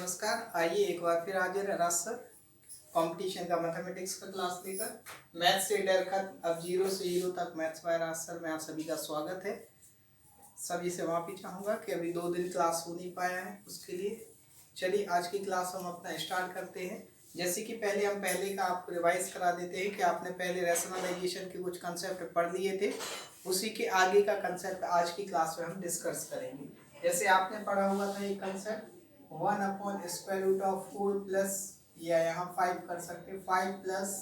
नमस्कार। आइए एक बार फिर हाजिर है राज सर कंपटीशन का मैथमेटिक्स का क्लास लेकर। मैथ से डर खत्म, अब जीरो से हीरो तक मैथ्स बाय राज सर में आप सभी का स्वागत है। सभी से माफ़ी चाहूँगा कि अभी 2 दिन क्लास हो नहीं पाया है, उसके लिए चलिए आज की क्लास हम अपना स्टार्ट करते हैं। जैसे कि हम पहले का आपको रिवाइज करा देते हैं कि आपने पहले रैशनलाइजेशन के कुछ कंसेप्ट पढ़ लिए थे, उसी के आगे का कंसेप्ट आज की क्लास में हम डिस्कस करेंगे। जैसे आपने पढ़ा हुआ था ये कंसेप्ट 1/√4 प्लस, या यहाँ 5 कर सकते, 5 प्लस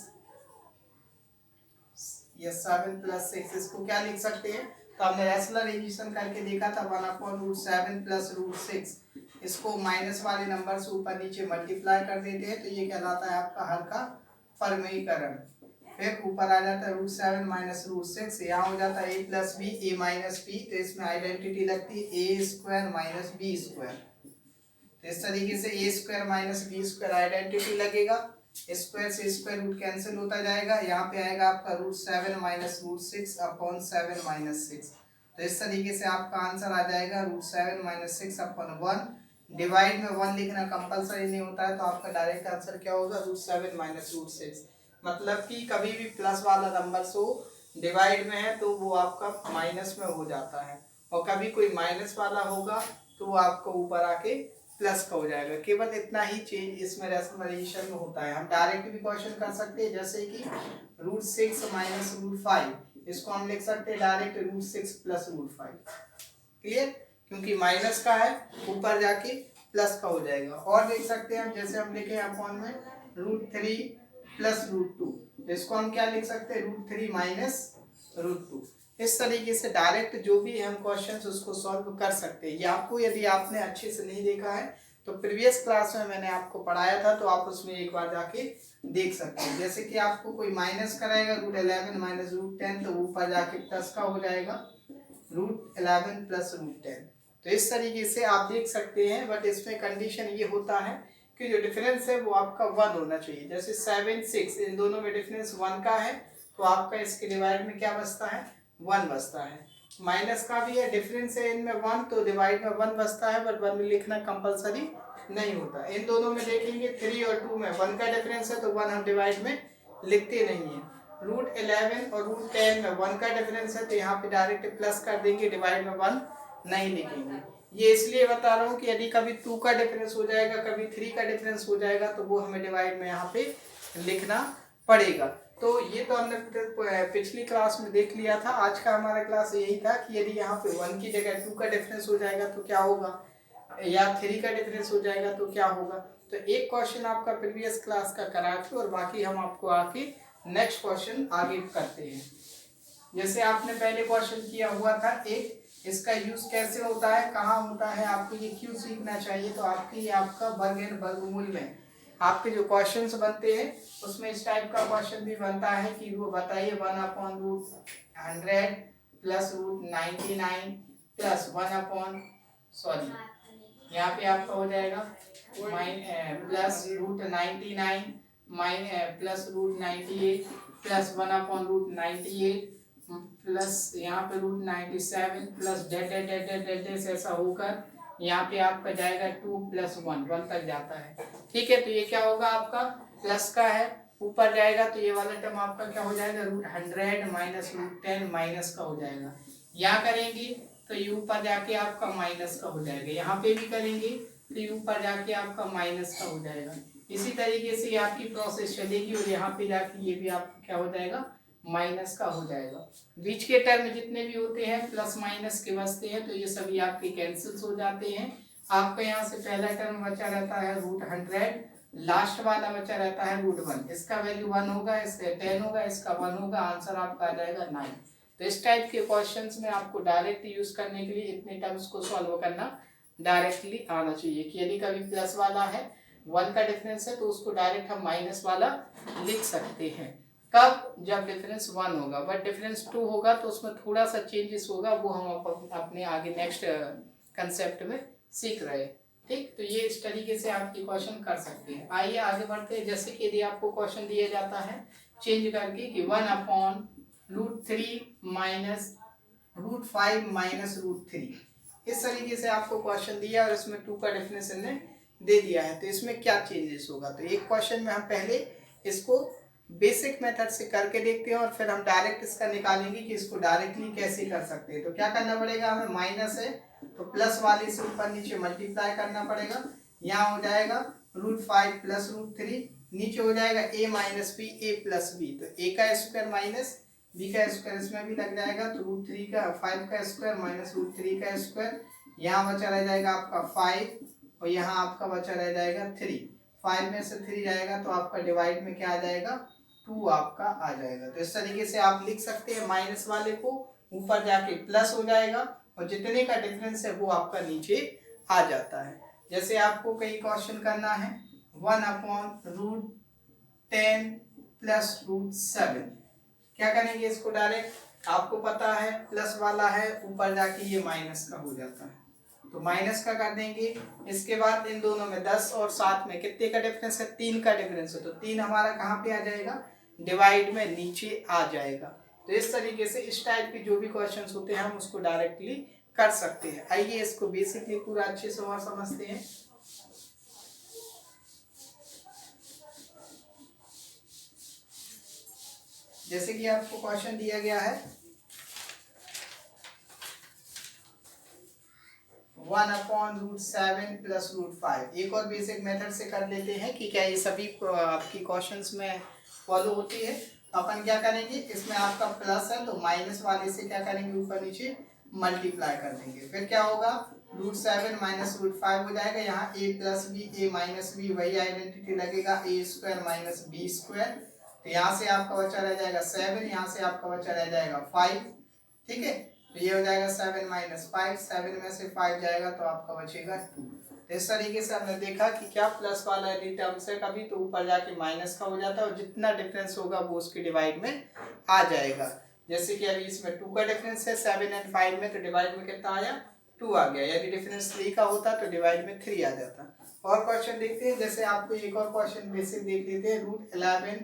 या 7 प्लस 6, इसको क्या लिख सकते हैं? तो हमने रैशनलाइजेशन करके देखा था 1/√7 प्लस √6, इसको माइनस वाले नंबर से ऊपर नीचे मल्टीप्लाई कर देते हैं तो ये कहलाता है आपका हर का फर्मीकरण। फिर ऊपर आ जाता है √7 माइनस √6, यहाँ हो जाता है a plus b, a minus b, तो इसमें आइडेंटिटी लगती है a square minus B square. तो इस तरीके से a square minus B square identity लगेगा, स्क्वायर से स्क्वायर रूट कैंसिल होता जाएगा, यहाँ पे आएगा आपका √7 माइनस √6 अपॉन 7 माइनस 6। तो इस तरीके से आपका आंसर आ जाएगा √7 माइनस 6 अपॉन 1। डिवाइड में 1 लिखना कंपलसरी नहीं होता है, तो आपका डायरेक्ट आंसर क्या होगा? √7 माइनस √6। मतलब कि कभी भी प्लस वाला नंबर से डिवाइड में है तो वो आपका माइनस में हो जाता है, और कभी कोई माइनस वाला होगा तो वो आपको ऊपर आके प्लस का हो जाएगा। केवल इतना ही चेंज इसमें रैशनलाइजेशन में होता है। हम डायरेक्ट भी क्वेश्चन कर सकते हैं, जैसे कि √6 माइनस √5, इसको हम लिख सकते हैं डायरेक्ट √6 प्लस √5। क्लियर? क्योंकि माइनस का है, ऊपर जाके प्लस का हो जाएगा। और देख सकते हैं हम, जैसे हम लिखे अपॉन में √3 प्लस √2, इसको हम क्या लिख सकते हैं? √3 माइनस √2। इस तरीके से डायरेक्ट जो भी हम क्वेश्चंस उसको सॉल्व कर सकते हैं। ये आपको, यदि आपने अच्छे से नहीं देखा है तो प्रीवियस क्लास में मैंने आपको पढ़ाया था, तो आप उसमें एक बार जाके देख सकते हैं। जैसे कि आपको कोई माइनस कराएगा √11 माइनस √10, तो ऊपर जाके प्लस का हो जाएगा √11 प्लस √10। तो इस तरीके से आप देख सकते हैं, बट इसमें कंडीशन ये होता है कि जो डिफरेंस है वो आपका 1 होना चाहिए। जैसे 7 6 इन दोनों में डिफरेंस 1 का है, तो आपका इसके डिवाइड में क्या बचता है? 1 बचता है। माइनस का भी है, डिफरेंस है इनमें 1, तो डिवाइड में 1 बचता है, बट 1 लिखना कंपलसरी नहीं होता। इन दोनों में देखेंगे 3 और 2 में 1 का डिफरेंस है, तो 1 हम डिवाइड में लिखते नहीं है। √11 और √10 में 1 का डिफरेंस है, तो यहाँ पे डायरेक्ट प्लस कर देंगे, डिवाइड में 1 नहीं लिखेंगे। ये इसलिए बता रहा हूँ कि यदि कभी 2 का डिफरेंस हो जाएगा, कभी 3 का डिफरेंस हो जाएगा, तो वो हमें डिवाइड में यहाँ पे लिखना पड़ेगा। तो ये तो हमने पिछली क्लास में देख लिया था। आज का हमारा क्लास यही था कि यदि यहाँ पे 1 की जगह 2 का डिफरेंस हो जाएगा तो क्या होगा, या 3 का डिफरेंस हो जाएगा तो क्या होगा। तो एक क्वेश्चन आपका प्रीवियस क्लास का करा के, और बाकी हम आपको आके नेक्स्ट क्वेश्चन आगे करते हैं। जैसे आपने पहले क्वेश्चन किया हुआ था एक, इसका यूज कैसे होता है, कहाँ होता है, आपको ये क्यों सीखना चाहिए। तो आपका वर्ग एंड वर्गमूल में आपके जो क्वेश्चंस बनते हैं उसमें इस टाइप का क्वेश्चन भी बनता है कि वो बताइए 1/√100 प्लस √99 प्लस 1 सॉरी यहाँ पे आपका हो जाएगा प्लस √99 प्लस √98 प्लस 1/√98 प्लस यहाँ पे √97 प्लस डेट ऐसा होकर यहाँ पे आपका जाएगा 2 प्लस 1 तक जाता है। ठीक है, तो ये क्या होगा, आपका प्लस का है, ऊपर जाएगा तो ये वाला टर्म आपका क्या हो जाएगा? √100 माइनस √10 माइनस का हो जाएगा। यहाँ करेंगे तो ये ऊपर जाके आपका माइनस का हो जाएगा, यहाँ पे भी करेंगे तो ये ऊपर जाके आपका माइनस का हो जाएगा। इसी तरीके से आपकी प्रोसेस चलेगी, और यहाँ पे जाके ये भी आपका क्या हो जाएगा? माइनस का हो जाएगा। बीच के टर्म जितने भी होते हैं प्लस माइनस के बचते हैं, तो ये सभी आपके कैंसिल्स हो जाते हैं। आपका यहाँ से पहला टर्म बचा रहता है √100, लास्ट वाला बचा रहता है √1, इसका वैल्यू 1 होगा, इसका 10 होगा, इसका 1 होगा, आंसर आपका आ जाएगा 9। तो इस टाइप के क्वेश्चंस में आपको डायरेक्ट यूज करने के लिए इतने टर्म्स को सॉल्व करना डायरेक्टली आना चाहिए कि यदि कभी प्लस वाला है 1 का डिफरेंस है तो उसको डायरेक्ट हम माइनस वाला लिख सकते हैं। कब? जब डिफरेंस 1 होगा, बट डिफरेंस 2 होगा तो उसमें थोड़ा सा चेंजेस होगा, वो हम अपने आगे नेक्स्ट कंसेप्ट में सीख रहे हैं। ठीक, तो ये इस तरीके से आपकी क्वेश्चन कर सकते हैं। आइए आगे बढ़ते हैं। जैसे कि यदि आपको क्वेश्चन दिया जाता है चेंज करके कि 1/√3 माइनस √5 माइनस √3, इस तरीके से आपको क्वेश्चन दिया और इसमें 2 का डिफरेंस इन्हें दे दिया है, तो इसमें क्या चेंजेस होगा। तो एक क्वेश्चन में हम पहले इसको बेसिक मेथड से करके देखते हैं और फिर हम डायरेक्ट इसका निकालेंगे कि इसको डायरेक्टली कैसे कर सकते हैं। तो क्या करना पड़ेगा हमें, माइनस है तो प्लस वाले से ऊपर नीचे मल्टीप्लाई करना पड़ेगा। यहाँ हो जाएगा √5 प्लस √3, नीचे हो जाएगा a minus B a plus b, तो a का स्क्वायर माइनस b का स्क्वायर इसमें भी लग जाएगा, तो √3 का 5 का स्क्वायर माइनस √3 का स्क्वायर, यहाँ बचा रह जाएगा आपका 5 और यहाँ आपका बचा रह जाएगा 3। 5 में से 3 जाएगा तो आपका डिवाइड में क्या आ जाएगा, 2 आपका आ जाएगा। तो इस तरीके से आप लिख सकते हैं, माइनस वाले को ऊपर जाके प्लस हो जाएगा और जितने का डिफरेंस है वो आपका नीचे आ जाता है। जैसे आपको कई क्वेश्चन करना है 1/√10 प्लस √7, क्या करेंगे इसको डायरेक्ट, आपको पता है प्लस वाला है ऊपर जाके ये माइनस का हो जाता है, तो माइनस का कर देंगे। इसके बाद इन दोनों में 10 और 7 में कितने का डिफरेंस है, 3 का डिफरेंस है, तो 3 हमारा कहाँ पे आ जाएगा, डिवाइड में नीचे आ जाएगा। तो इस तरीके से इस टाइप के जो भी क्वेश्चंस होते हैं हम उसको डायरेक्टली कर सकते हैं। आइए इसको बेसिकली पूरा अच्छे से और समझते हैं। जैसे कि आपको क्वेश्चन दिया गया है 1/√7 प्लस √5। एक और बेसिक मेथड से कर लेते हैं कि क्या ये सभी आपकी क्वेश्चंस में फॉलो होती है। अपन क्या करेंगे, इसमें आपका प्लस है तो माइनस वाले से क्या करेंगे, ऊपर नीचे मल्टीप्लाई कर देंगे, फिर क्या होगा √7 माइनस √5 हो जाएगा। यहाँ a plus B A minus b वही आइडेंटिटी लगेगा, a square minus B square, तो यहाँ से आपका बचा रह जाएगा 7, यहाँ से आपका बचा रह जाएगा 5, ठीक है। तो ये हो जाएगा 7 माइनस 5, 7 में से 5 जाएगा तो आपका बचेगा 2। तो इस तरीके से हमने देखा कि क्या प्लस वाला यदि टर्म्स है कभी तो ऊपर जाके माइनस का हो जाता है और जितना डिफरेंस होगा वो उसके डिवाइड में आ जाएगा। जैसे कि अभी इसमें 2 का डिफरेंस है 7 एंड 5 में, तो डिवाइड में कितना आया, 2 आ गया। यदि डिफरेंस 3 का होता तो डिवाइड में 3 आ जाता। और क्वेश्चन देखते हैं, जैसे आपको एक और क्वेश्चन बेसिक देख लेते हैं, √11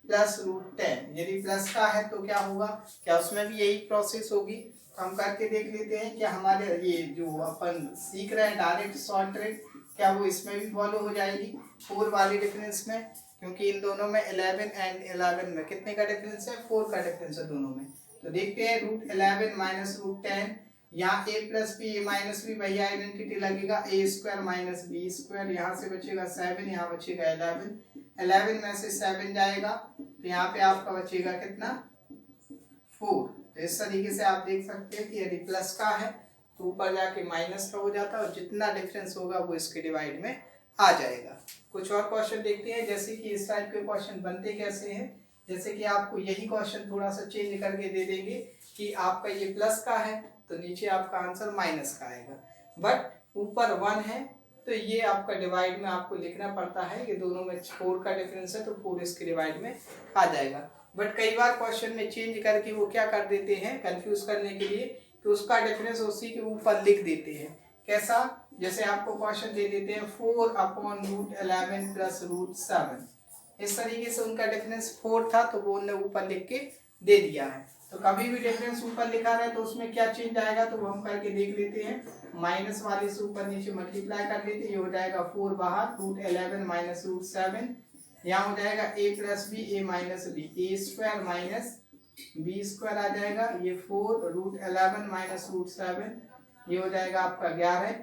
प्लस √10, यदि प्लस का है तो क्या होगा, क्या उसमें भी यही प्रोसेस होगी। हम करके देख लेते हैं कि हमारे ये जो अपन सीख रहे हैं डायरेक्ट शॉर्ट ट्रिक, क्या वो इसमें भी फॉलो हो जाएगी 4 वाले डिफरेंस में, क्योंकि इन दोनों में 11 एंड 11 में कितने का डिफरेंस है, 4 का डिफरेंस है दोनों में। तो देखते हैं √11 माइनस √10, यहाँ a plus B A minus b वही आइडेंटिटी लगेगा, a square minus B square, यहाँ से बचेगा 7, यहाँ बचेगा 11 में से 7 जाएगा तो यहाँ पे आपका बचेगा कितना, 4। तो इस तरीके से आप देख सकते हैं कि यदि प्लस का है तो ऊपर जाके माइनस का हो जाता है और जितना डिफरेंस होगा वो इसके डिवाइड में आ जाएगा। कुछ और क्वेश्चन देखते हैं, जैसे कि इस टाइप के क्वेश्चन बनते कैसे हैं। जैसे कि आपको यही क्वेश्चन थोड़ा सा चेंज करके दे देंगे कि आपका ये प्लस का है तो नीचे आपका आंसर माइनस का आएगा, बट ऊपर 1 है तो ये आपका डिवाइड में आपको लिखना पड़ता है कि दोनों में 4 का डिफरेंस है तो 4 इसके डिवाइड में आ जाएगा। बट कई बार क्वेश्चन में चेंज करके वो क्या कर देते हैं कंफ्यूज करने के लिए कि उसका डिफरेंस उसी के ऊपर लिख देते हैं। कैसा, जैसे आपको क्वेश्चन दे देते हैं 4/√11 प्लस √7, इस तरीके से उनका डिफरेंस 4 था तो वो उन्होंने ऊपर लिख के दे दिया है। तो कभी भी डिफरेंस ऊपर लिखा रहे तो उसमें क्या चेंज आएगा तो वो हम करके देख लेते हैं। माइनस वाले से ऊपर नीचे मल्टीप्लाई कर लेते हैं, ये हो जाएगा 4 बाहर, √11 माइनस √7, यहाँ हो जाएगा a plus B A minus B, A square minus B square आ जाएगा, ये 4 √11 माइनस √7, ये हो जाएगा आपका 11,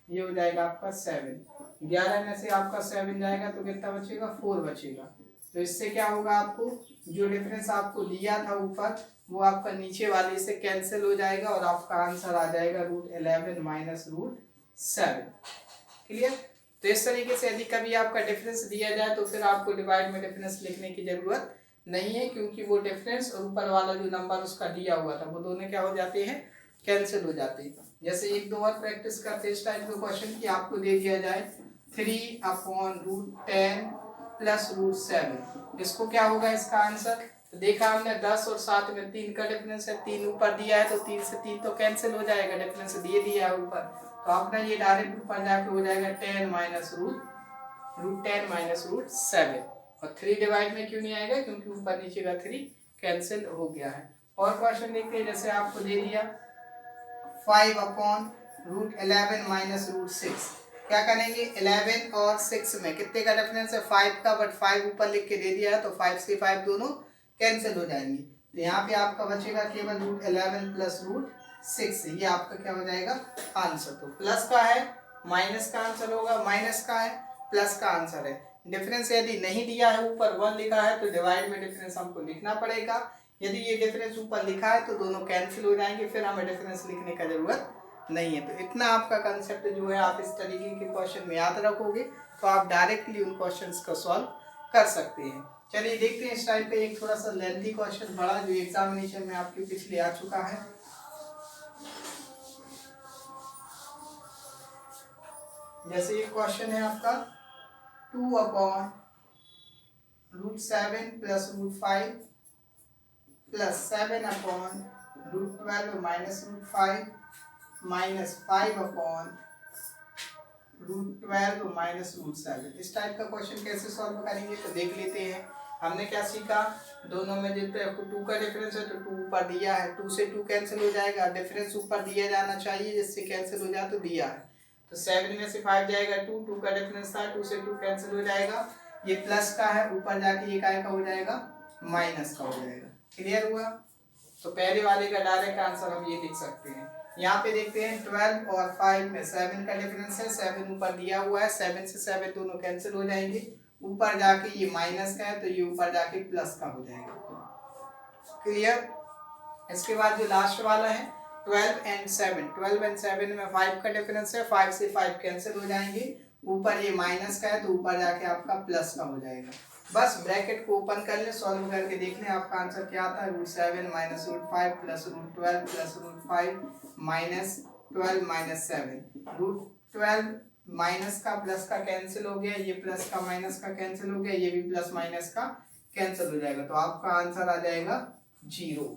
ये हो जाएगा आपका 7। 11 में से आपका 7 जाएगा तो कितना बचेगा, 4 बचेगा। तो इससे क्या होगा, आपको जो डिफरेंस आपको दिया था ऊपर वो आपका नीचे वाले से कैंसिल हो जाएगा और आपका आंसर आ जाएगा √11 माइनस √7। क्लियर। तो इस तरीके से यदि कभी आपका डिफरेंस दिया जाए तो फिर आपको डिवाइड में डिफरेंस लिखने की जरूरत नहीं है, क्योंकि वो डिफरेंस और ऊपर वाला जो नंबर उसका दिया हुआ था वो दोनों क्या हो जाते हैं, कैंसिल हो जाते हैं। जैसे एक दो और प्रैक्टिस करते इस टाइप के क्वेश्चन की आपको दे दिया जाए 3/√10 प्लस √7, इसको क्या होगा इसका आंसर। तो देखा हमने 10 और 7 में 3 का डिफरेंस है, 3 ऊपर दिया है तो 3 से 3 तो कैंसिल हो जाएगा, डिफरेंस दिए दिया है ऊपर, तो अपना ये डायरेक्ट ऊपर जाके हो जाएगा 10 माइनस √7, और 3 डिवाइड में क्यों नहीं आएगा, क्योंकि ऊपर नीचे का 3 कैंसिल हो गया है। और क्वेश्चन देखते हैं, जैसे आपको दे दिया 5/√11 माइनस √6, क्या करेंगे 11 और 6 में कितने का डिफरेंस है 5 का, बट 5 ऊपर लिख के दे दिया है तो 5 से 5 दोनों कैंसिल हो जाएंगे। तो यहाँ पे आपका बचेगा केवल रूट 11 प्लस रूट 6, ये आपका क्या हो जाएगा आंसर। तो प्लस का है माइनस का आंसर होगा, माइनस का है प्लस का आंसर है। डिफरेंस यदि नहीं दिया है ऊपर 1 लिखा है तो डिवाइड में डिफरेंस हमको लिखना पड़ेगा। यदि ये डिफरेंस ऊपर लिखा है तो दोनों कैंसिल हो जाएंगे, फिर हमें डिफरेंस लिखने का जरूरत नहीं है। तो इतना आपका कंसेप्ट जो है आप इस तरीके के क्वेश्चन में याद रखोगे तो आप डायरेक्टली उन क्वेश्चंस को सॉल्व कर सकते हैं। चलिए देखते हैं इस टाइप पे एक थोड़ा सा लेंथी क्वेश्चन बड़ा जो एग्जामिनेशन में आपके पिछले आ चुका है। जैसे ये क्वेश्चन है आपका 2/√7 plus √5 plus 7/√12 minus √5 minus 5/√12 minus √7। इस टाइप का क्वेश्चन कैसे सॉल्व करेंगे तो देख लेते हैं। हमने क्या सीखा, दोनों में जितने 2 का डिफरेंस है तो 2 ऊपर दिया है, 2 से 2 कैंसिल हो जाएगा, डिफरेंस ऊपर दिया जाना चाहिए जिससे कैंसिल हो जाए तो दिया है। तो 7 में से 5 जाएगा 2 का डिफरेंस था, 2 से 2 कैंसिल हो जाएगा। ये प्लस का है, ऊपर जाके ये काय का हो जाएगा माइनस का हो जाएगा। क्लियर हुआ? तो पहले वाले का डायरेक्ट आंसर हम ये लिख सकते हैं। यहाँ पे देखते हैं 12 और 5 में 7 का डिफरेंस है, 7 ऊपर दिया हुआ है, 7 से 7 दोनों कैंसिल हो जाएंगे, ऊपर जाके ये माइनस का है तो ये ऊपर जाके प्लस का हो जाएगा। क्लियर? इसके बाद जो लास्ट वाला है 12 एंड 7 में 5 का डिफरेंस है, 5 से 5 कैंसिल हो जाएंगे, ऊपर ये माइनस का है तो ऊपर जाके आपका प्लस का हो जाएगा। बस ब्रैकेट को ओपन कर ले, सॉल्व करके देख लें आपका आंसर क्या आता है। √7 minus √5 plus √12 plus √5 minus 12 minus 7। √12 minus का प्लस का कैंसिल हो गया, ये प्लस का माइनस का कैंसिल हो गया, ये भी प्लस माइनस का कैंसिल हो जाएगा, तो आपका आंसर आ जाएगा 0।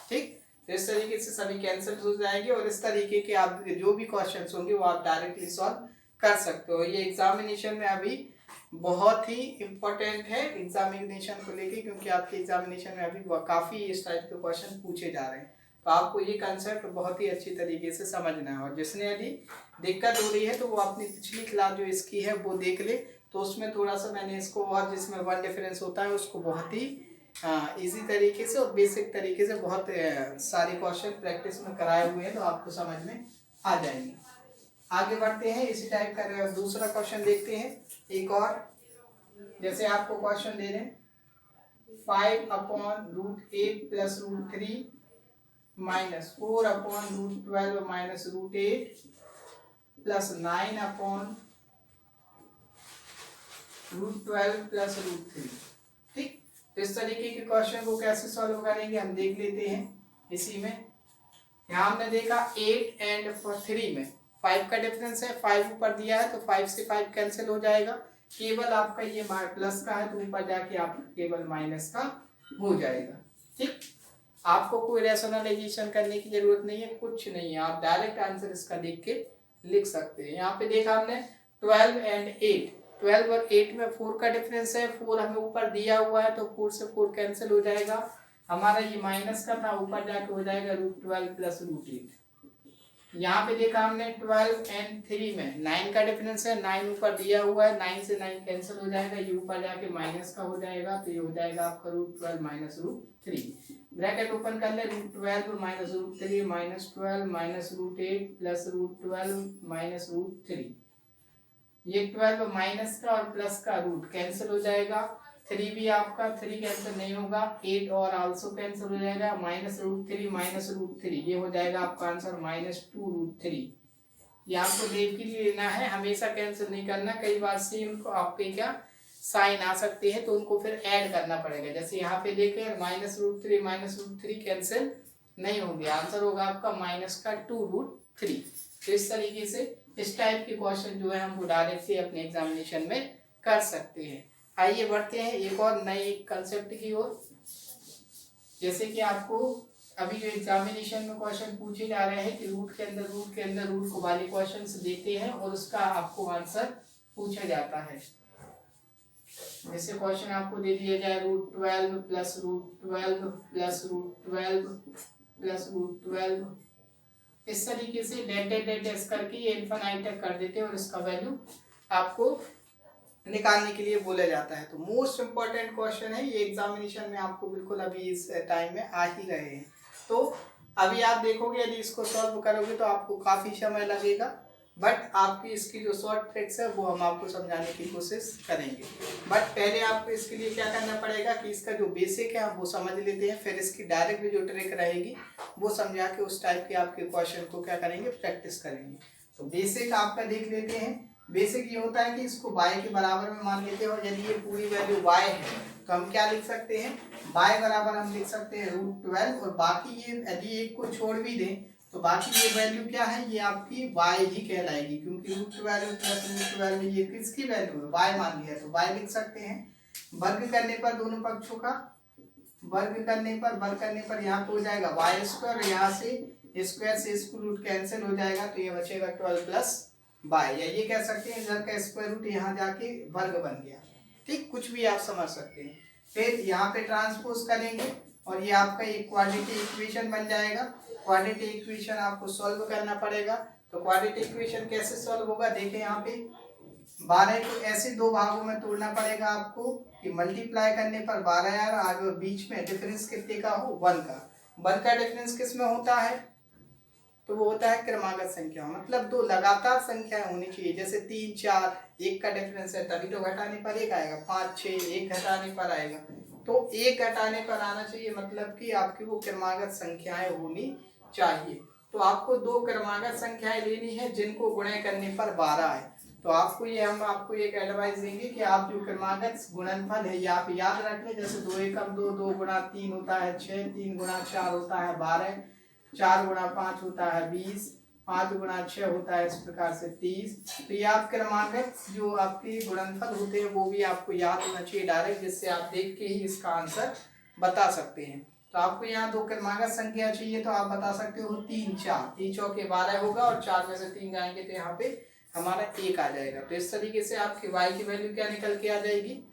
ठीक, तो इस तरीके से सभी कैंसिल हो जाएंगे और इस तरीके के आप जो भी क्वेश्चंस होंगे वो आप डायरेक्टली सॉल्व कर सकते हो। ये एग्जामिनेशन में अभी बहुत ही इम्पोर्टेंट है एग्जामिनेशन को लेके, क्योंकि आपके एग्जामिनेशन में अभी काफ़ी इस टाइप के क्वेश्चन पूछे जा रहे हैं। तो आपको ये कंसेप्ट बहुत ही अच्छी तरीके से समझना है, और जिसने यदि दिक्कत हो रही है तो वो अपनी पिछली क्लास जो इसकी है वो देख ले, तो उसमें थोड़ा सा मैंने इसको और जिसमें 1 डिफरेंस होता है उसको बहुत ही इजी तरीके से और बेसिक तरीके से बहुत सारे क्वेश्चन प्रैक्टिस में कराए हुए हैं, तो आपको समझ में आ जाएंगे। आगे बढ़ते हैं, इसी टाइप का दूसरा क्वेश्चन देखते हैं एक और। जैसे आपको क्वेश्चन दे रहे 5/√8 plus √3 minus 4/√12 minus √8 plus 9/√12 plus √3। ठीक, तो इस तरीके के क्वेश्चन को कैसे सॉल्व करेंगे हम देख लेते हैं। इसी में यहाँ हमने देखा 8 एंड 3 में 5 का डिफरेंस है, 5 ऊपर दिया है तो 5 से 5 कैंसिल हो जाएगा, केवल आपका ये प्लस का है तो ऊपर जाके आपका केवल माइनस का हो जाएगा। ठीक, आपको कोई रैशनलाइजेशन करने की जरूरत नहीं है, कुछ नहीं है, आप डायरेक्ट आंसर इसका देख के लिख सकते हैं। यहाँ पे देखा हमने 12 एंड 8, 12 और 8 में 4 का डिफरेंस है, 4 हमें ऊपर दिया हुआ है तो 4 से 4 कैंसिल हो जाएगा, हमारा ये माइनस का था, ऊपर जाके हो जाएगा √12 प्लस √8। यहाँ पे देखा हमने 12 एंड 3 में 9 का डिफरेंस है, 9 ऊपर दिया हुआ है, 9 से 9 कैंसिल हो जाएगा, ये ऊपर जाके माइनस का हो जाएगा, तो ये हो जाएगा आपका √12 माइनस √3। ब्रैकेट ओपन कर ले, √12 minus √3 minus 12 minus √8 plus √12 minus √3। ये 12 माइनस का और प्लस का रूट कैंसिल हो जाएगा, 3 भी आपका 3 कैंसिल नहीं होगा, 8 और आल्सो कैंसिल हो जाएगा, माइनस √3 माइनस √3, ये हो जाएगा आपका आंसर -2√3। ये आपको देख के लिए लेना है, हमेशा कैंसिल नहीं करना, कई बार सेम को आपके क्या साइन आ सकते हैं तो उनको फिर ऐड करना पड़ेगा। जैसे यहाँ पे देखें -√3 माइनस √3 कैंसिल नहीं होंगे, आंसर होगा आपका -2√3। तो इस तरीके से इस टाइप के क्वेश्चन जो है हमको डायरेक्ट से अपने एग्जामिनेशन में कर सकते हैं। आइए बढ़ते हैं एक और नए कंसेप्ट की ओर। जैसे कि आपको अभी जो एग्जामिनेशन में क्वेश्चन पूछे जा रहे हैं कि रूट के अंदर रूट को वाले क्वेश्चंस देते हैं और उसका आपको आंसर पूछा जाता है। जैसे क्वेश्चन आपको दे दिया जाए √12 प्लस √12 प्लस √12 प्लस √12, इस तरीके से डेट डेट डेट डैश करके ये इन्फिनाइट तक कर देते हैं और इसका वैल्यू आपको निकालने के लिए बोला जाता है। तो मोस्ट इम्पोर्टेंट क्वेश्चन है ये, एग्जामिनेशन में आपको बिल्कुल अभी इस टाइम में आ ही रहे हैं। तो अभी आप देखोगे यदि इसको सॉल्व करोगे तो आपको काफ़ी समय लगेगा, बट आपकी इसकी जो शॉर्ट ट्रिक्स है वो हम आपको समझाने की कोशिश करेंगे। बट पहले आपको इसके लिए क्या करना पड़ेगा कि इसका जो बेसिक है वो समझ लेते हैं, फिर इसकी डायरेक्ट जो ट्रिक रहेगी वो समझा के उस टाइप के आपके क्वेश्चन को क्या करेंगे, प्रैक्टिस करेंगे। तो बेसिक आपका देख लेते हैं। बेसिक ये होता है कि इसको y के बराबर में मान लेते हैं, और यदि ये पूरी वैल्यू y है तो हम क्या लिख सकते हैं, y बराबर हम लिख सकते हैं √12, और बाकी ये यदि एक को छोड़ भी दें तो बाकी ये वैल्यू क्या है, ये आपकी y ही कहलाएगी, क्योंकि √12 प्लस √12 ये किसकी वैल्यू है, y मान लिया तो y लिख सकते हैं। वर्ग करने पर दोनों पक्षों का वर्ग करने पर यहाँ पे हो जाएगा y², और यहाँ से स्क्वायर से इसको रूट कैंसिल हो जाएगा तो ये बचेगा 12 प्लस बाय, या ये कह सकते हैं इधर का स्क्वायर रूट यहाँ जाके वर्ग बन गया। ठीक, कुछ भी आप समझ सकते हैं। फिर यहाँ पे ट्रांसपोज करेंगे और ये आपका एक क्वाड्रेटिक इक्वेशन बन जाएगा। क्वाड्रेटिक इक्वेशन आपको सॉल्व करना पड़ेगा। तो क्वाड्रेटिक इक्वेशन कैसे सॉल्व होगा, देखें यहाँ पे 12 को ऐसे दो भागों में तोड़ना पड़ेगा आपको कि मल्टीप्लाई करने पर 12 यार आगे बीच में डिफरेंस कितने का हो, 1 का। 1 का डिफरेंस किस में होता है, तो वो होता है क्रमागत संख्या, मतलब दो लगातार संख्याएं होनी चाहिए। जैसे 3 4 1 का डिफरेंस है तभी तो घटाने पर 1 आएगा, 5 6 1 घटाने पर आएगा, तो 1 घटाने पर आना चाहिए, मतलब कि आपकी वो क्रमागत संख्याएं होनी चाहिए। तो आपको दो क्रमागत संख्याएं लेनी है जिनको गुणा करने पर 12 है। तो आपको ये हम आपको एक एडवाइस देंगे कि आप जो क्रमागत गुणनफल है ये आप याद रख लें। जैसे 2 एकम 2, 2 गुणा 3 होता है 6, 3 गुणा 4 होता है 12, 4 गुणा 5 होता है 20, 5 गुणा 6 होता है इस प्रकार से 30। तो ये आप क्रमागत जो आपके गुणनफल होते हैं वो भी आपको याद होना चाहिए डायरेक्ट, जिससे आप देख के ही इसका आंसर बता सकते हैं। तो आपको यहाँ दो क्रमागत संख्या चाहिए तो आप बता सकते हो 3 4, 3 चौके 12 होगा और 4 में से 3 जाएंगे तो यहाँ पे हमारा 1 आ जाएगा। तो इस तरीके से आपकी y की वैल्यू क्या निकल के आ जाएगी,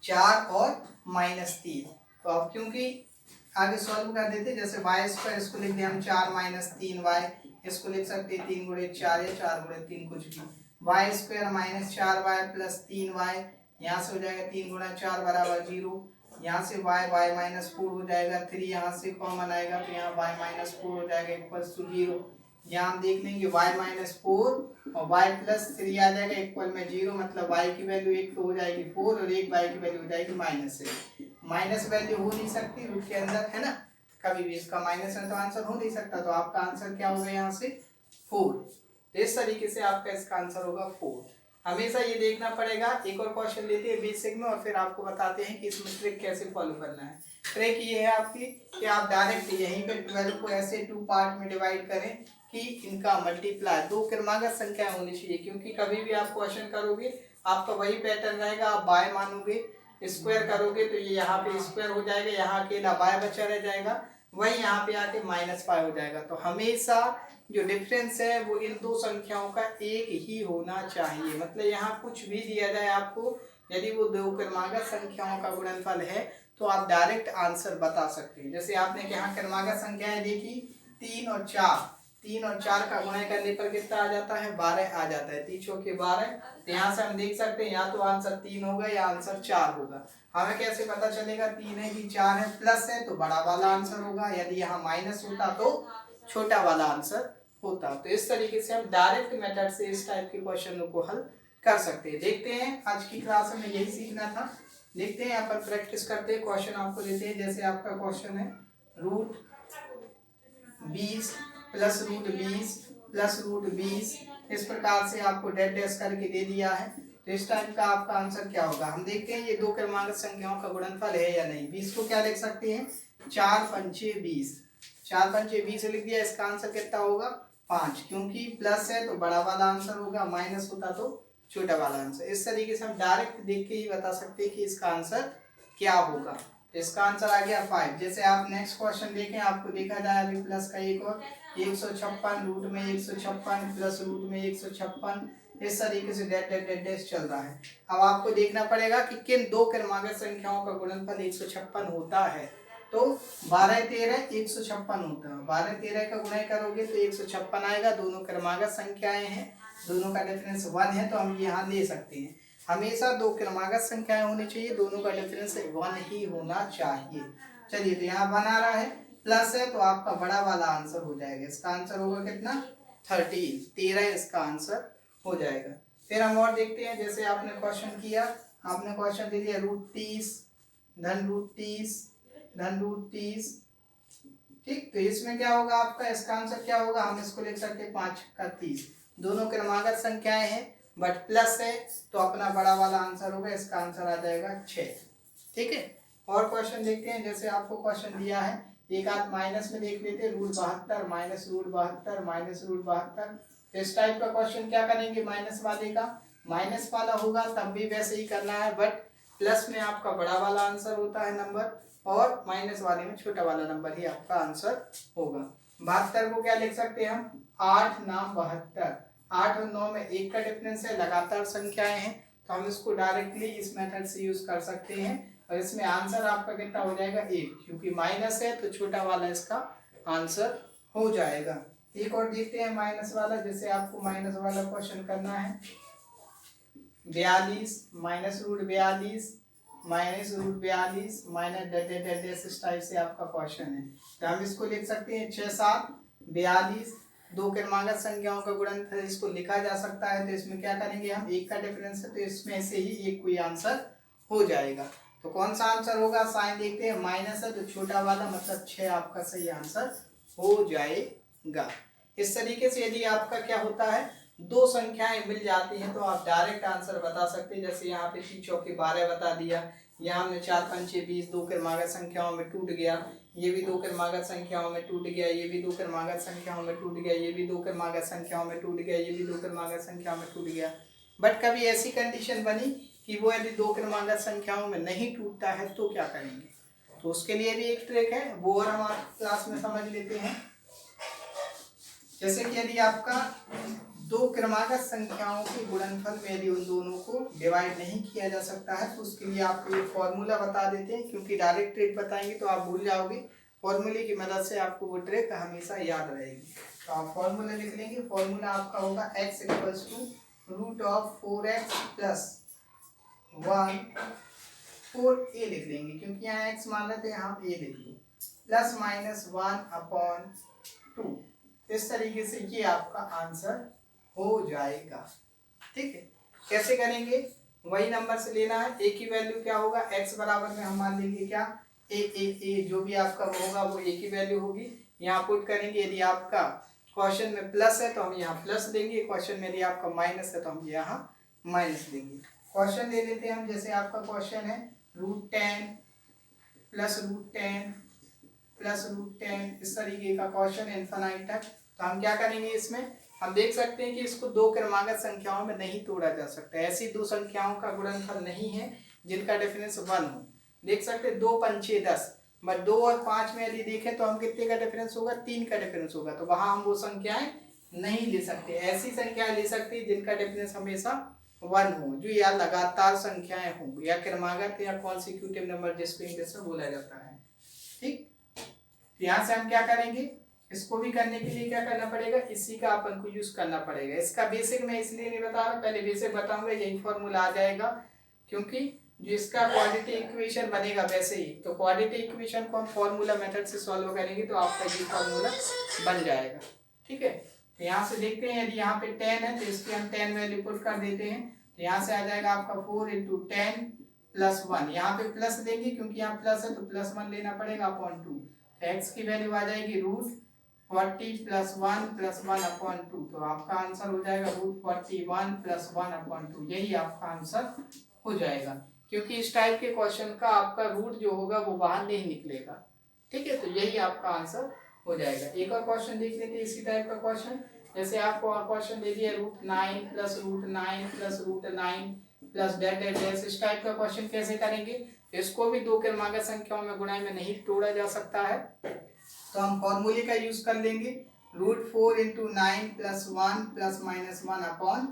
4 और -3। तो अब क्योंकि आगे सॉल्व कर देते, जैसे y², इसको लिख दिया हम 4 - 3y, इसको लिख सकते हैं 3 × 4 या 4 × 3 कुछ भी, y² - 4y + 3y, यहाँ से हो जाएगा 3 × 4 = 0, यहाँ से y -4 हो जाएगा 3, यहाँ से कॉमन आएगा तो यहाँ y -4 हो जाएगा इक्वल्स टू 0। यहाँ हम देख लेंगे y -4 और y + 3 आ जाएगा इक्वल में 0, मतलब y की वैल्यू एक तो हो जाएगी 4 और एक y की वैल्यू हो जाएगी -3। माइनस वैल्यू हो नहीं सकती रूट के अंदर, है ना, कभी भी इसका माइनस है तो आंसर हो नहीं सकता। तो आपका आंसर क्या होगा यहाँ से 4। तो इस तरीके से आपका इसका आंसर होगा 4। हमेशा ये देखना पड़ेगा। एक और क्वेश्चन लेते हैं बेसिक में और फिर आपको बताते हैं कि इसमें ट्रिक कैसे फॉलो करना है। ट्रिक ये है आपकी कि आप डायरेक्ट यहीं पे 12 को ऐसे 2 पार्ट में डिवाइड करें कि इनका मल्टीप्लाई दो क्रमागत संख्या होनी चाहिए, क्योंकि कभी भी आप क्वेश्चन करोगे आपका वही पैटर्न रहेगा, आप बाय मानोगे, स्क्वायर करोगे तो ये यहाँ पे स्क्वायर हो जाएगा, यहाँ अकेला बाय बचा रह जाएगा, वही यहाँ पे आके -5 हो जाएगा। तो हमेशा जो डिफरेंस है वो इन दो संख्याओं का एक ही होना चाहिए, मतलब यहाँ कुछ भी दिया जाए आपको, यदि वो दो क्रमागत संख्याओं का गुणनफल है तो आप डायरेक्ट आंसर बता सकते हैं। जैसे आपने यहाँ क्रमागत संख्याएं देखी 3 और 4, 3 और 4 का गुणा करने पर कितना आ जाता है, 12 आ जाता है, 3 चौके 12। तो यहाँ से हम देख सकते हैं या तो आंसर 3 होगा या आंसर 4 होगा। हमें कैसे पता चलेगा 3 है कि 4 है, प्लस है तो बड़ा वाला आंसर होगा, यदि यहाँ माइनस होता तो छोटा वाला आंसर होता। तो इस तरीके से हम डायरेक्ट मेथड से इस टाइप के क्वेश्चन को हल कर सकते हैं। देखते हैं आज की क्लास में यही सीखना था। देखते हैं यहाँ पर प्रैक्टिस करते हैं। क्वेश्चन आपको देते हैं, जैसे आपका क्वेश्चन है √20 + √20 + √20, इस प्रकार से आपको डेट डैश करके दे दिया है। तो इस टाइप का आपका आंसर क्या होगा, हम देखते हैं ये दो क्रमांक संख्याओं का गुणनफल है या नहीं। 20 को क्या लिख सकते हैं, 4 पंचे 20, 4 पंचे 20 लिख दिया, इसका आंसर कितना होगा 5, क्योंकि प्लस है तो बड़ा वाला आंसर होगा, माइनस होता तो छोटा वाला आंसर। इस तरीके से हम डायरेक्ट देख के ही बता सकते हैं कि इसका आंसर क्या होगा। इसका आंसर आ गया 5। जैसे आप नेक्स्ट क्वेश्चन देखें, आपको देखा जाए अभी प्लस का एक और 156 रूट में 156 प्लस रूट में 156, इस तरीके से डेट डेट डेट डेट चल रहा है। अब आपको देखना पड़ेगा कि किन दो क्रमागत संख्याओं का गुणनफल 156 होता है। तो 12 13 156 होता है। 12 13 का गुणा करोगे तो 156 आएगा। दोनों क्रमागत संख्याएं हैं, दोनों का डिफरेंस 1 है, तो हम यहाँ ले सकते हैं। हमेशा दो क्रमागत संख्याएं होनी चाहिए, दोनों का डिफरेंस 1 ही होना चाहिए। चलिए, तो यहाँ 1 आ रहा है, प्लस है, तो आपका बड़ा वाला आंसर हो जाएगा। इसका आंसर होगा कितना? 13 इसका आंसर हो जाएगा। फिर हम और देखते हैं, जैसे आपने क्वेश्चन किया, आपने क्वेश्चन दे दिया √30 धन √30 धन √30, ठीक। तो इसमें क्या होगा आपका, इसका आंसर क्या होगा? हम इसको लिख सकते हैं 5 का 30। दोनों क्रमागत संख्याएं हैं बट प्लस है, तो अपना बड़ा वाला आंसर होगा, इसका आंसर आ जाएगा 6, ठीक है। और क्वेश्चन देखते हैं, जैसे आपको क्वेश्चन दिया है, एक आध माइनस में देख लेते हैं, √72 माइनस √72 माइनस √72। इस टाइप का क्वेश्चन क्या करेंगे? माइनस वाले का माइनस वाला होगा तब भी वैसे ही करना है, बट प्लस में आपका बड़ा वाला आंसर होता है नंबर, और माइनस वाले में छोटा वाला नंबर ही आपका आंसर होगा। 72 को क्या लिख सकते हैं हम? 8 नाम 72। 8 और 9 में 1 का डिफरेंस है, लगातार संख्याएं हैं, तो हम इसको डायरेक्टली इस मेथड से यूज कर सकते हैं, और इसमें आंसर आपका कितना हो जाएगा? 1, क्योंकि माइनस है तो छोटा वाला इसका आंसर हो जाएगा। एक और देखते हैं माइनस वाला, जैसे आपको माइनस वाला क्वेश्चन करना है, 42 माइनस √42 माइनस √42 माइनस डेट इस टाइप से आपका क्वेश्चन है। तो हम इसको लिख सकते हैं 6 7 42, दो क्रमागत संख्याओं का गुणनफल इसको लिखा जा सकता है। तो इसमें क्या करेंगे हम? 1 का डिफरेंस है, तो इसमें से ही एक कोई आंसर हो जाएगा। तो कौन सा आंसर होगा? साइन देखते हैं, माइनस है तो छोटा वाला, मतलब 6 आपका सही आंसर हो जाएगा। इस तरीके से यदि आपका क्या होता है, दो संख्याएं मिल जाती हैं तो आप डायरेक्ट आंसर बता सकते हैं। जैसे यहाँ पे 3 चौके 12 बता दिया, यहाँ हमने 4 5 6 20 दो क्रमागत संख्याओं में टूट गया, ये भी दो क्रमागत संख्याओं में टूट गया, ये भी दो क्रमागत संख्याओं में टूट गया, ये भी दो क्रमागत संख्याओं में टूट गया, ये भी दो क्रमागत संख्याओं में टूट गया। बट कभी ऐसी कंडीशन बनी कि वो यदि दो क्रमागत संख्याओं में नहीं टूटता है तो क्या करेंगे? तो उसके लिए भी एक ट्रिक है, वो और हम क्लास में समझ लेते हैं। जैसे कि यदि आपका दो क्रमागत संख्याओं के गुणनफल में यदि उन दोनों को डिवाइड नहीं किया जा सकता है, तो उसके लिए आपको एक फॉर्मूला बता देते हैं, क्योंकि डायरेक्ट ट्रिक बताएंगे तो आप भूल जाओगे। फॉर्मूले की मदद से आपको वो ट्रिक हमेशा याद रहेगी। तो आप फॉर्मूला लिख लेंगे। फॉर्मूला आपका होगा x = √4x + 1 4a लिख लेंगे, क्योंकि यहाँ x मान लेते हैं, यहाँ a लिख लो, +-1/2। इस तरीके से ये आपका आंसर हो जाएगा, ठीक है। कैसे करेंगे? वही नंबर से लेना है। a की वैल्यू क्या होगा? x बराबर में हम मान लेंगे क्या? a जो भी आपका होगा वो a की वैल्यू होगी, यहाँ पुट करेंगे। यदि आपका क्वेश्चन में प्लस है तो हम यहाँ प्लस देंगे, क्वेश्चन में यदि आपका माइनस है तो हम यहाँ माइनस देंगे। क्वेश्चन ले लेते हैं हम, जैसे आपका क्वेश्चन है √10 + √10 + √10, इस तरीके का क्वेश्चन है इनफाइनाइट तक। तो हम क्या करेंगे? इसमें हम देख सकते हैं कि इसको दो क्रमागत संख्याओं में नहीं तोड़ा जा सकता। ऐसी दो संख्याओं का गुणनफल नहीं है जिनका डिफरेंस 1 हो। देख सकते हैं 2 5 6 10, बट 2 और 5 में यदि देखें तो हम कितने का डिफरेंस होगा? 3 का डिफरेंस होगा। तो वहां हम वो संख्याएं नहीं ले सकते। ऐसी संख्याएं ले सकते हैं जिनका डिफरेंस हमेशा 1 हो, जो या लगातार संख्याएं हों, या क्रमागत या कॉन्सिक्यूटिव नंबर जिसको इंग्लिश में बोला जाता है, ठीक। यहाँ से हम क्या करेंगे? इसको भी करने के लिए क्या करना पड़ेगा? इसी का अपन को यूज करना पड़ेगा। इसका बेसिक मैं इसलिए नहीं बता रहा, पहले बेसिक बताऊंगा, यही फॉर्मूला आ जाएगा, क्योंकि जो इसका क्वाड्रेटिक इक्वेशन बनेगा वैसे ही, तो क्वाड्रेटिक इक्वेशन को हम फॉर्मूला मेथड से सॉल्व करेंगे तो आपका ये फॉर्मूला बन जाएगा, ठीक है। तो यहाँ से देखते हैं, यदि यहाँ पे 10 है तो इसकी हम 10 वैल्यू पुट कर देते हैं, तो यहाँ से आ जाएगा आपका 4 × 10 + 1। यहाँ पे प्लस देंगे क्योंकि यहाँ प्लस है तो +1 लेना पड़ेगा अपॉन 2। x की वैल्यू आ जाएगी √40 + 1 + 1/2। तो आपका आंसर हो जाएगा √41 + 1/2। यही आपका आंसर हो जाएगा, क्योंकि इस टाइप के क्वेश्चन का आपका रूट जो होगा वो बाहर नहीं निकलेगा, ठीक है। तो यही आपका आंसर हो जाएगा। एक और क्वेश्चन देख लेते हैं इसी टाइप का क्वेश्चन। जैसे आपको क्वेश्चन दे दिया √9 + √9 + √9 + डेट इस टाइप का क्वेश्चन कैसे करेंगे? इसको भी दो क्रमागत संख्याओं में गुणाई में नहीं तोड़ा जा सकता है, तो हम फॉर्मूले का यूज कर लेंगे। √4 × 9 + 1 ± 1/2।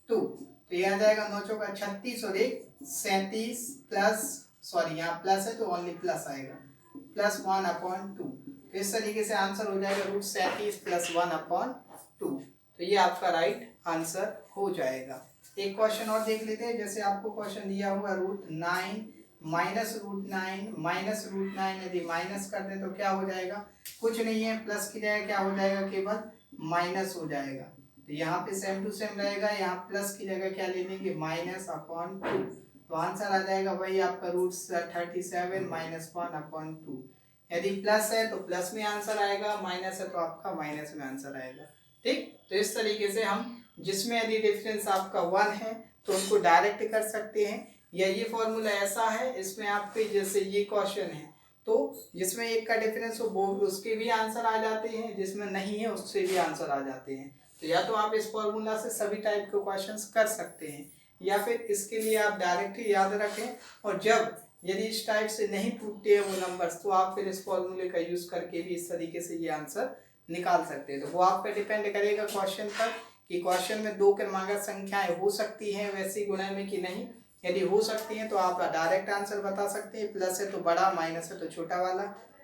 तो यह आ जाएगा 9 × 36 और 1 37 प्लस, सॉरी यहाँ प्लस है तो ओनली प्लस आएगा, प्लस 1/2। तो इस तरीके से आंसर हो जाएगा √37 प्लस 1/2। तो ये आपका राइट आंसर हो जाएगा। एक क्वेश्चन और देख लेते हैं। जैसे आपको क्वेश्चन दिया हुआ √9 माइनस √9 यदि माइनस कर दें तो क्या हो जाएगा, कुछ नहीं है, प्लस की जगह क्या हो जाएगा, केवल माइनस हो जाएगा। तो यहाँ पे सेम टू सेम रहेगा, यहाँ प्लस की जगह क्या ले लेंगे, -/2। तो आंसर आ जाएगा वही आपका √37 - 1/2। यदि प्लस है तो प्लस में आंसर आएगा, माइनस है तो आपका माइनस में आंसर आएगा। ठीक, तो इस तरीके से हम जिसमें यदि डिफरेंस आपका 1 है तो उनको डायरेक्ट कर सकते हैं, या ये फॉर्मूला ऐसा है, इसमें आपके जैसे ये क्वेश्चन है तो जिसमें एक का डिफरेंस हो वो उसके भी आंसर आ जाते हैं, जिसमें नहीं है उससे भी आंसर आ जाते हैं। तो या तो आप इस फॉर्मूला से सभी टाइप के क्वेश्चंस कर सकते हैं, या फिर इसके लिए आप डायरेक्ट ही याद रखें, और जब यदि इस टाइप से नहीं टूटते हैं वो नंबर्स तो आप फिर इस फॉर्मूले का यूज करके भी इस तरीके से ये आंसर निकाल सकते हैं। तो वो आप पे डिपेंड करेगा क्वेश्चन पर कि क्वेश्चन में 2 क्रमागत संख्याएं हो सकती हैं वैसी गुणा में कि नहीं। यदि हो सकती हैं तो आप डायरेक्ट आंसर बता सकते हैं, प्लस है तो बड़ा, माइनस है तो छोटा वाला।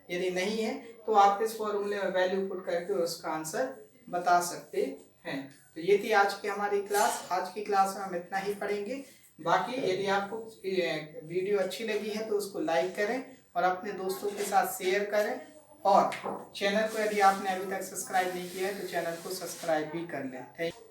यदि नहीं है तो आप इस फॉर्मूले में वैल्यू पुट करके उसका आंसर बता सकते हैं। तो ये थी आज की हमारी क्लास। आज की क्लास में हम इतना ही पढ़ेंगे। बाकी यदि आपको वीडियो अच्छी लगी है तो उसको लाइक करें और अपने दोस्तों के साथ शेयर करें, और चैनल को यदि आपने अभी तक सब्सक्राइब नहीं किया है तो चैनल को सब्सक्राइब भी कर लें। Thank you.